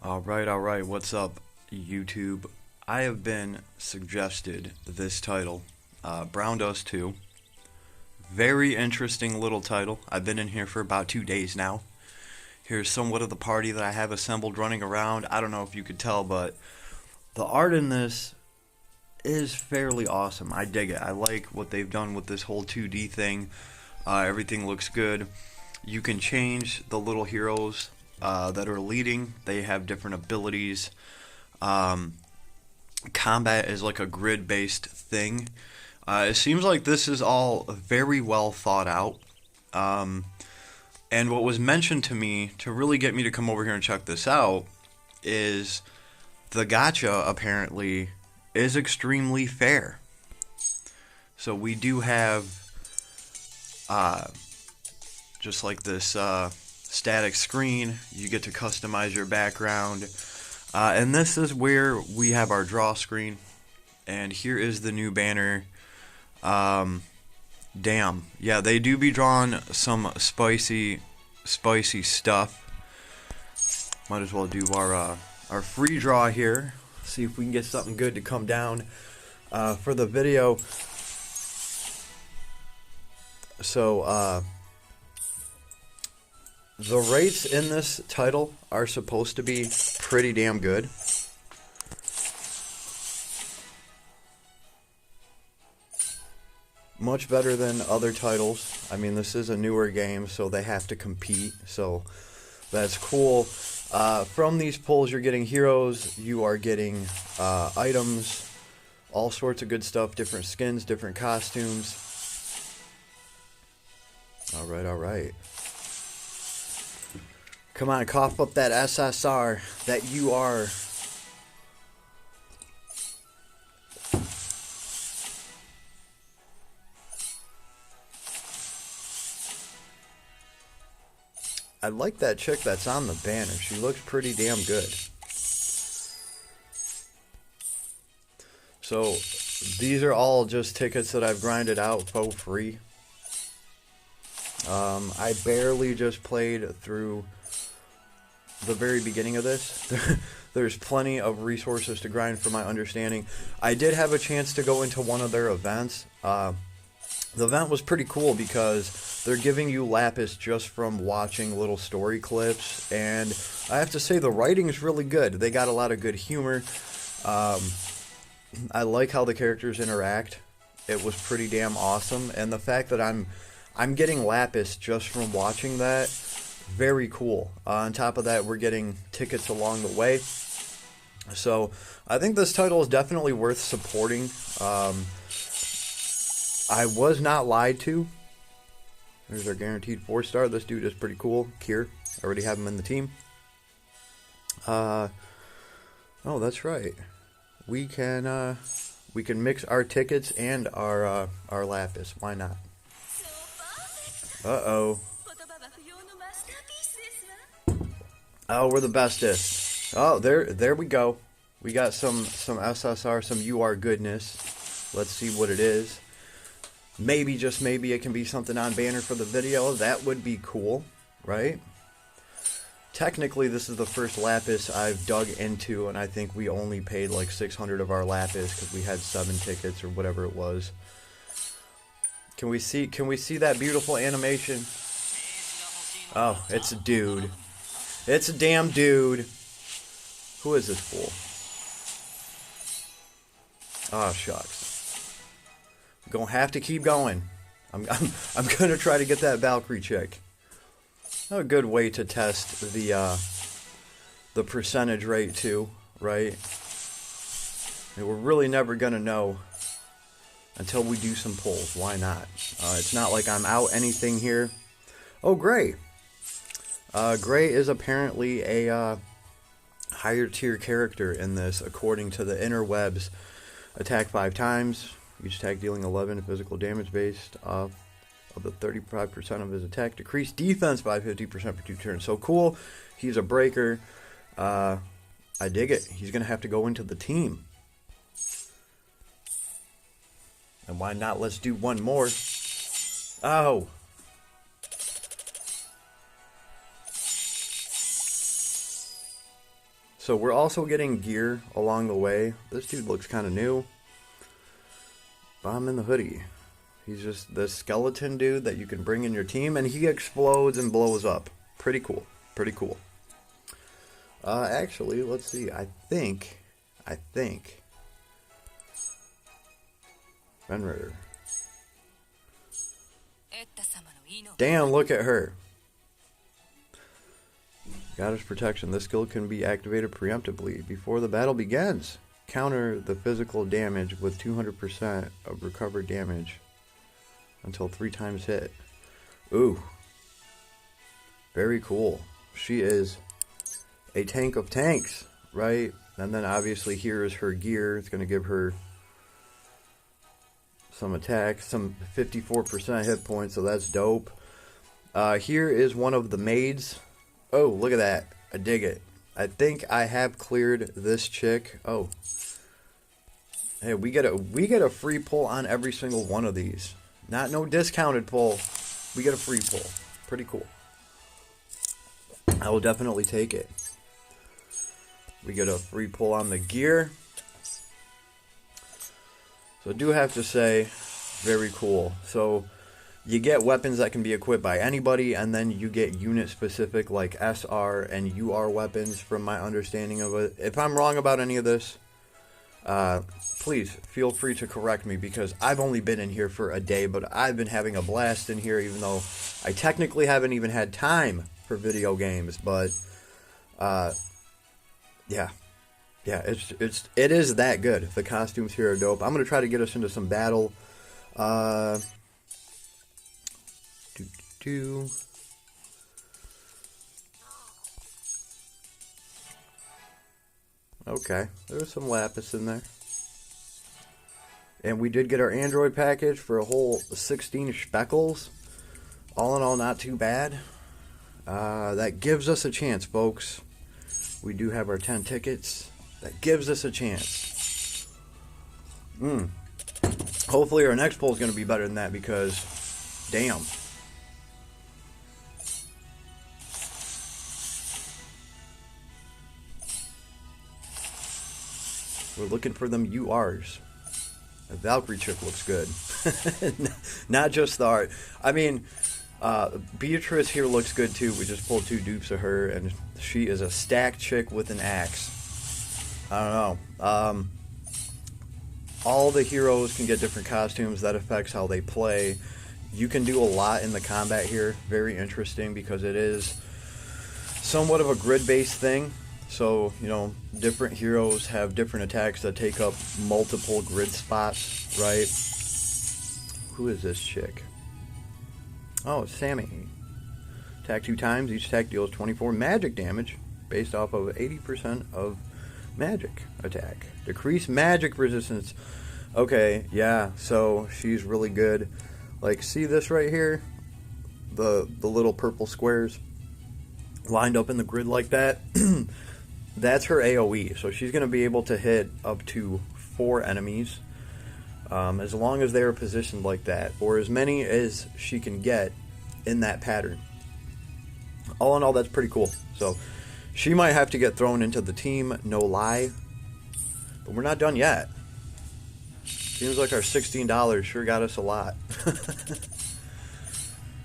Alright, what's up, YouTube? I have been suggested this title, BrownDust2. Very interesting little title. I've been in here for about 2 days now. Here's somewhat of the party that I have assembled running around. I don't know if you could tell, but the art in this is fairly awesome. I dig it. I like what they've done with this whole 2D thing. Everything looks good. You can change the little heroes that are leading. They have different abilities. Combat is like a grid-based thing. It seems like this is all very well thought out. And what was mentioned to me to really get me to come over here and check this out is the gacha apparently is extremely fair. So we do have just like this static screen. You get to customize your background. And this is where we have our draw screen. And here is the new banner. Damn. Yeah, they do be drawing some spicy stuff. Might as well do our free draw here. See if we can get something good to come down for the video. So, the rates in this title are supposed to be pretty damn good. Much better than other titles. I mean, this is a newer game, so they have to compete, so that's cool. From these pulls, you're getting heroes, you are getting items, all sorts of good stuff, different skins, different costumes. Alright. Come on, cough up that SSR that you are. I like that chick that's on the banner. She looks pretty damn good. So, these are all just tickets that I've grinded out for free. I barely just played through the very beginning of this. There's plenty of resources to grind from my understanding. I did have a chance to go into one of their events. The event was pretty cool because they're giving you lapis just from watching little story clips, and I have to say the writing is really good. They got a lot of good humor. I like how the characters interact. It was pretty damn awesome, and the fact that I'm getting lapis just from watching that, very cool. On top of that, we're getting tickets along the way. So I think this title is definitely worth supporting. I was not lied to. There's our guaranteed 4-star. This dude is pretty cool. Kier. I already have him in the team. Oh, that's right. We can mix our tickets and our lapis. Why not? Uh-oh. Oh, we're the bestest. Oh, there we go. We got some SSR, some UR goodness. Let's see what it is. Maybe, just maybe, it can be something on banner for the video. That would be cool, right? Technically, this is the first lapis I've dug into, and I think we only paid like 600 of our lapis because we had 7 tickets or whatever it was. Can we see that beautiful animation? Oh, it's a dude. It's a damn dude. Who is this fool? Oh, shucks. I'm gonna have to keep going. I'm gonna try to get that Valkyrie chick. A good way to test the percentage rate too, right? And we're really never gonna know until we do some pulls. Why not? It's not like I'm out anything here. Oh, Gray. Gray is apparently a higher tier character in this, according to the interwebs. Attack 5 times. Each attack dealing 11 physical damage based off of the 35% of his attack. Decrease defense by 50% for 2 turns. So cool. He's a breaker. I dig it. He's going to have to go into the team. And why not? Let's do one more. Oh. So we're also getting gear along the way. This dude looks kind of new. Bomb in the hoodie. He's just the skeleton dude that you can bring in your team, and he explodes and blows up. Pretty cool. Pretty cool. Actually, let's see. I think. Fenrir. Damn, look at her. Goddess Protection. This skill can be activated preemptively before the battle begins. Counter the physical damage with 200% of recovered damage until 3 times hit. Ooh. Very cool. She is a tank of tanks, right? And then obviously here is her gear. It's going to give her some attack, some 54% hit points, so that's dope. Here is one of the maids. Oh, look at that. I dig it. I think I have cleared this chick. Oh. Hey, we get a free pull on every single one of these. Not no discounted pull. We get a free pull. Pretty cool. I will definitely take it. We get a free pull on the gear. So I do have to say, very cool. So you get weapons that can be equipped by anybody, and then you get unit specific like SR and UR weapons from my understanding of it. If I'm wrong about any of this, please feel free to correct me, because I've only been in here for a day, but I've been having a blast in here, even though I technically haven't even had time for video games. But yeah, it is that good. The costumes here are dope. I'm gonna try to get us into some battle. Okay, there's some lapis in there. And we did get our Android package for a whole 16 speckles. All in all, not too bad. That gives us a chance, folks. We do have our 10 tickets. That gives us a chance. Hopefully our next pull is going to be better than that, because, damn. We're looking for them URs. The Valkyrie chick looks good. Not just the art. I mean, Beatrice here looks good too. We just pulled 2 dupes of her, and she is a stacked chick with an axe. I don't know. All the heroes can get different costumes. That affects how they play. You can do a lot in the combat here. Very interesting, because it is somewhat of a grid-based thing. So, you know, different heroes have different attacks that take up multiple grid spots, right? Who is this chick? Oh, it's Sammy. Attack 2 times. Each attack deals 24 magic damage based off of 80% of magic attack. Decrease magic resistance. Okay, yeah, so she's really good. Like, see this right here? The little purple squares lined up in the grid like that? That's her AoE, so she's going to be able to hit up to 4 enemies, as long as they are positioned like that, or as many as she can get in that pattern. All in all, that's pretty cool. So she might have to get thrown into the team, no lie, but we're not done yet. Seems like our $16 sure got us a lot.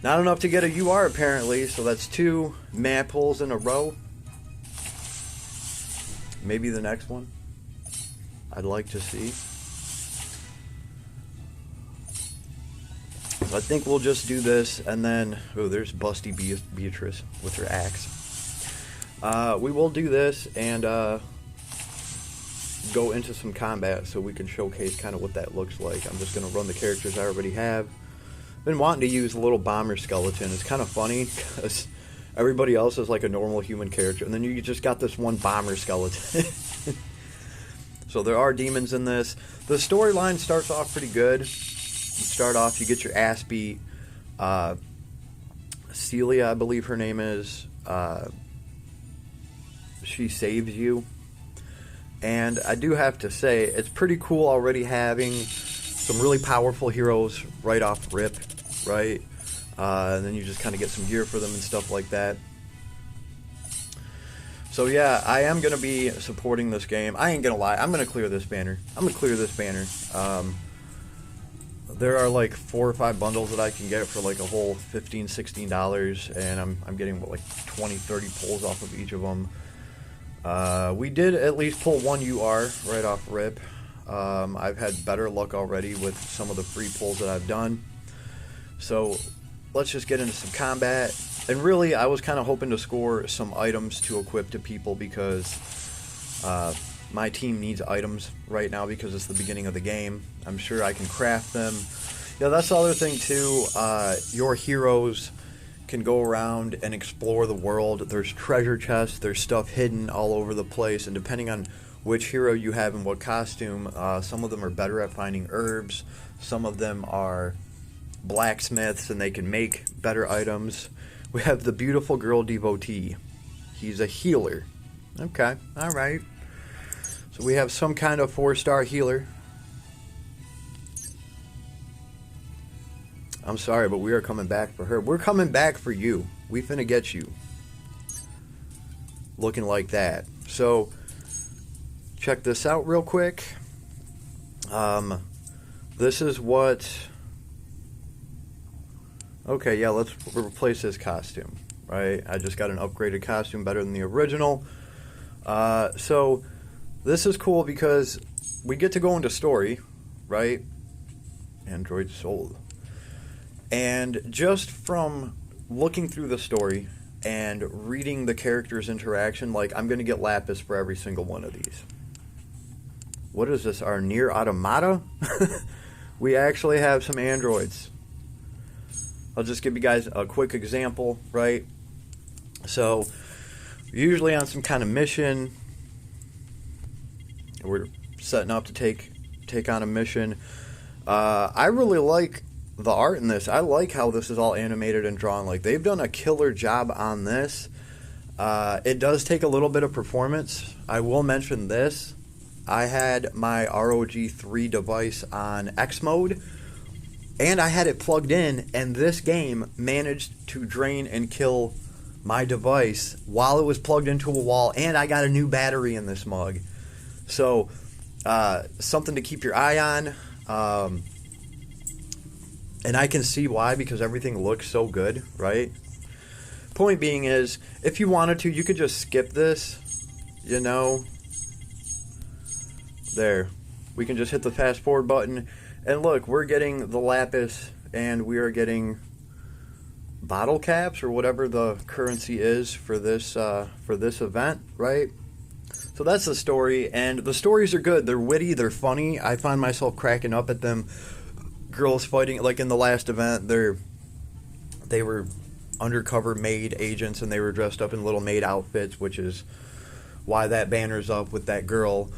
Not enough to get a UR apparently, so that's 2 map pulls in a row. Maybe the next one. I'd like to see. So I think we'll just do this, and then... Oh, there's Busty Beatrice with her axe. We will do this and go into some combat so we can showcase kind of what that looks like. I'm just going to run the characters I already have. Been wanting to use a little bomber skeleton. It's kind of funny because everybody else is like a normal human character, and then you just got this one bomber skeleton. So there are demons in this. The storyline starts off pretty good. You start off, you get your ass beat. Celia, I believe her name is. She saves you. And I do have to say, it's pretty cool already having some really powerful heroes right off rip, right? And then you just kind of get some gear for them and stuff like that. So yeah, I am going to be supporting this game. I ain't going to lie. I'm going to clear this banner. I'm going to clear this banner. There are like 4 or 5 bundles that I can get for like a whole $15, $16, and I'm getting what, like 20, 30 pulls off of each of them. We did at least pull 1 UR right off rip. I've had better luck already with some of the free pulls that I've done. So let's just get into some combat. And really, I was kind of hoping to score some items to equip to people because my team needs items right now because it's the beginning of the game. I'm sure I can craft them. Yeah, that's the other thing too. Your heroes can go around and explore the world. There's treasure chests, there's stuff hidden all over the place, and depending on which hero you have and what costume, some of them are better at finding herbs, some of them are blacksmiths and they can make better items. We have the beautiful girl devotee. He's a healer. Okay, alright. So we have some kind of 4-star healer. I'm sorry, but we are coming back for her. We're coming back for you. We finna get you. Looking like that. So, check this out real quick. This is what... Okay, yeah, let's replace his costume, right? I just got an upgraded costume better than the original. So, this is cool because we get to go into story, right? Android sold. And just from looking through the story and reading the characters' interaction, like, I'm going to get Lapis for every single one of these. What is this, our Nier Automata? We actually have some androids. I'll just give you guys a quick example, right? So, usually on some kind of mission, we're setting up to take on a mission. I really like the art in this. I like how this is all animated and drawn. Like, they've done a killer job on this. It does take a little bit of performance. I will mention this. I had my ROG3 device on X mode, and I had it plugged in, and this game managed to drain and kill my device while it was plugged into a wall, and I got a new battery in this mug. So, something to keep your eye on. And I can see why, because everything looks so good, right? Point being is, if you wanted to, you could just skip this, you know. There. We can just hit the fast forward button. And look, we're getting the Lapis, and we are getting bottle caps, or whatever the currency is for this event, right? So that's the story, and the stories are good. They're witty, they're funny. I find myself cracking up at them. Girls fighting, like in the last event, they were undercover maid agents, and they were dressed up in little maid outfits, which is why that banner's up with that girl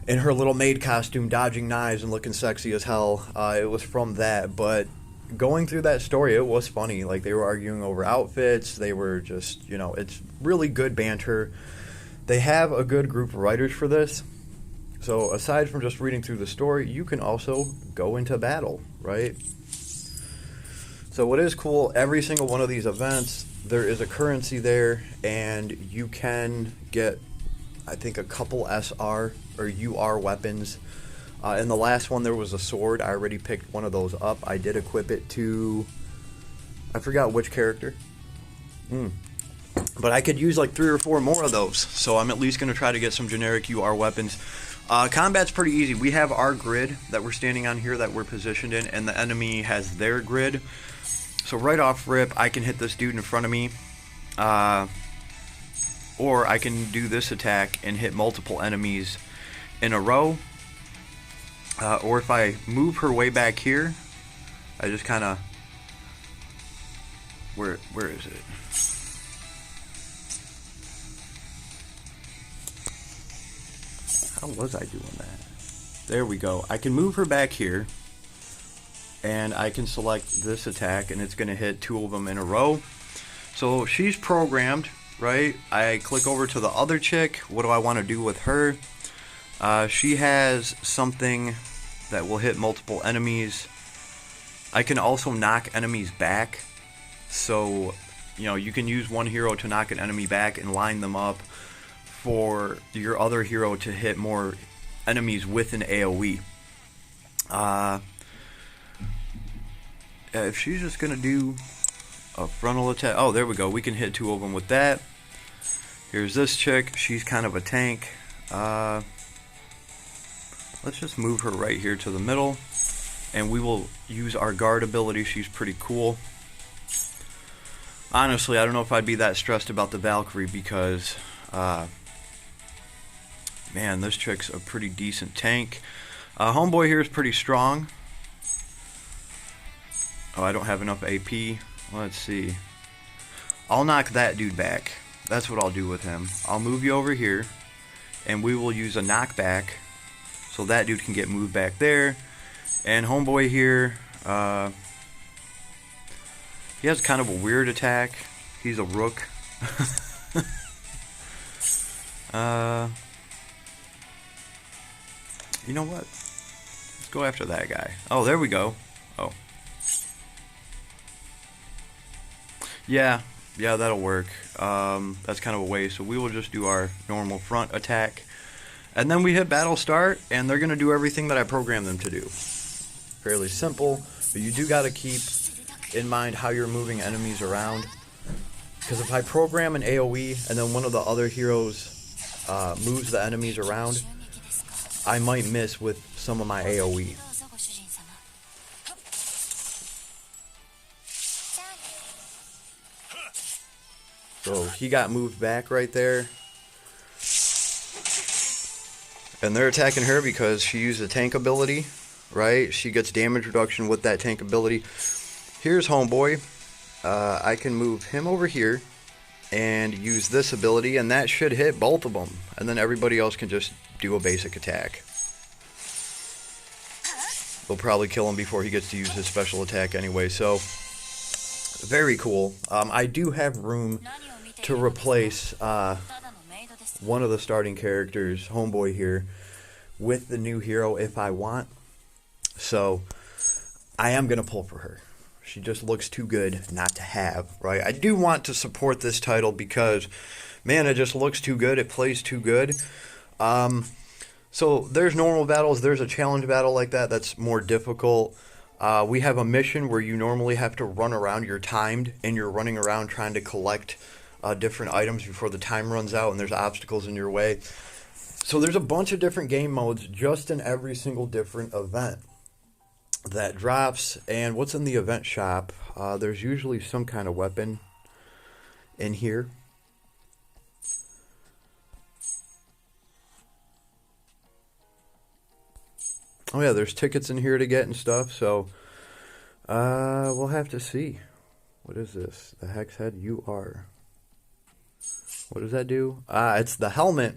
in her little maid costume dodging knives and looking sexy as hell. It was from that, but going through that story, it was funny. Like, they were arguing over outfits. They were just, you know, it's really good banter. They have a good group of writers for this. So aside from just reading through the story, you can also go into battle, right? So what is cool, every single one of these events, there is a currency there, and you can get, I think, a couple SR or UR weapons. In the last one, there was a sword. I already picked one of those up. I did equip it to, I forgot which character. But I could use like 3 or 4 more of those. So I'm at least going to try to get some generic UR weapons. Combat's pretty easy. We have our grid that we're standing on here that we're positioned in, and the enemy has their grid. So right off rip, I can hit this dude in front of me. Or I can do this attack and hit multiple enemies in a row. Or if I move her way back here, I just kind of... Where is it? How was I doing that? There we go. I can move her back here, and I can select this attack, and it's going to hit 2 of them in a row. So she's programmed, right? I click over to the other chick. What do I want to do with her? She has something that will hit multiple enemies. I can also knock enemies back. So, you know, you can use one hero to knock an enemy back and line them up. for your other hero to hit more enemies with an AoE. If she's just gonna do a frontal attack, oh, there we go. We can hit 2 of them with that. Here's this chick. She's kind of a tank. Let's just move her right here to the middle, and we will use our guard ability. She's pretty cool. Honestly, I don't know if I'd be that stressed about the Valkyrie because, man, this chick's a pretty decent tank. Homeboy here is pretty strong. Oh, I don't have enough AP. Let's see. I'll knock that dude back. That's what I'll do with him. I'll move you over here, and we will use a knockback so that dude can get moved back there. And homeboy here, he has kind of a weird attack. He's a rook. You know what? Let's go after that guy. Oh, there we go. Oh. Yeah, that'll work. That's kind of a waste. So we will just do our normal front attack. And then we hit battle start, and they're going to do everything that I programmed them to do. Fairly simple, but you do got to keep in mind how you're moving enemies around. Because if I program an AoE, and then one of the other heroes moves the enemies around, I might miss with some of my AoE. So he got moved back right there. And they're attacking her because she used a tank ability, right? She gets damage reduction with that tank ability. Here's homeboy. I can move him over here and use this ability, and that should hit both of them. And then everybody else can just do a basic attack. They'll probably kill him before he gets to use his special attack anyway, so very cool. I do have room to replace one of the starting characters, homeboy here, with the new hero if I want. So I am going to pull for her. She just looks too good not to have, right? I do want to support this title because, man, it just looks too good. It plays too good. So there's normal battles. There's a challenge battle like that that's more difficult. We have a mission where you normally have to run around. You're timed, and you're running around trying to collect different items before the time runs out, and there's obstacles in your way. So there's a bunch of different game modes just in every single different event that drops. And what's in the event shop? There's usually some kind of weapon in here. Oh yeah, there's tickets in here to get and stuff, so we'll have to see. What is this? The Hex Head UR. What does that do? It's the helmet.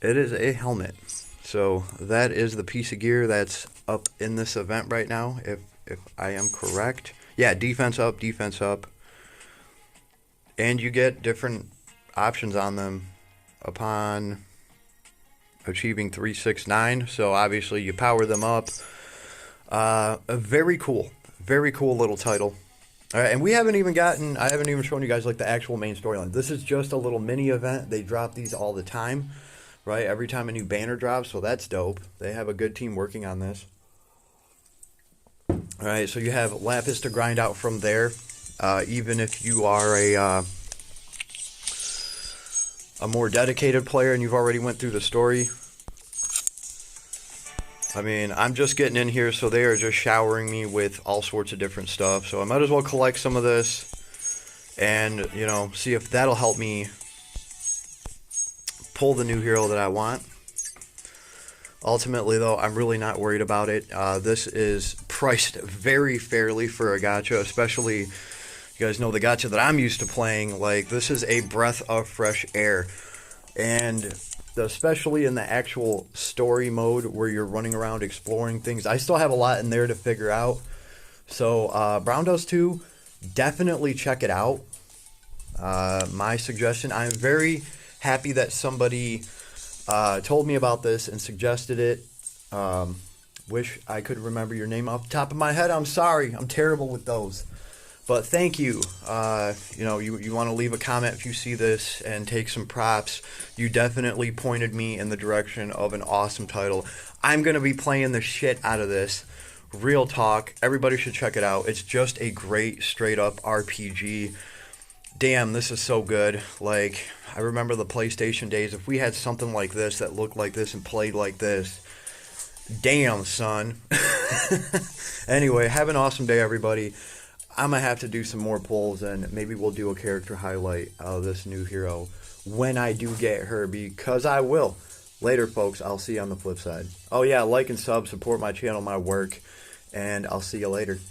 It is a helmet. So that is the piece of gear that's up in this event right now, if I am correct. Yeah, defense up, defense up. And you get different options on them upon achieving 369. So obviously you power them up. A very cool little title. All right, and I haven't even shown you guys like the actual main storyline. This is just a little mini event. They drop these all the time, right? Every time a new banner drops, so that's dope. They have a good team working on this. All right, so you have Lapis to grind out from there. Even if you are a more dedicated player and you've already went through the story. I mean, I'm just getting in here, so they are just showering me with all sorts of different stuff. So I might as well collect some of this and, you know, see if that'll help me pull the new hero that I want. Ultimately, though, I'm really not worried about it. This is priced very fairly for a gacha, especially, you guys know the gacha that I'm used to playing. Like, this is a breath of fresh air. And especially in the actual story mode where you're running around exploring things. I still have a lot in there to figure out. So, BrownDust2, definitely check it out. My suggestion, I'm very happy that somebody told me about this and suggested it. Wish I could remember your name off the top of my head. I'm sorry. I'm terrible with those. But thank you. You know, you want to leave a comment if you see this and take some props. You definitely pointed me in the direction of an awesome title. I'm going to be playing the shit out of this. Real talk. Everybody should check it out. It's just a great straight up RPG. Damn, this is so good. Like, I remember the PlayStation days. If we had something like this that looked like this and played like this, damn, son. Anyway, have an awesome day, everybody. I'm going to have to do some more pulls, and maybe we'll do a character highlight of this new hero when I do get her, because I will. Later, folks. I'll see you on the flip side. Oh, yeah, like and sub, support my channel, my work, and I'll see you later.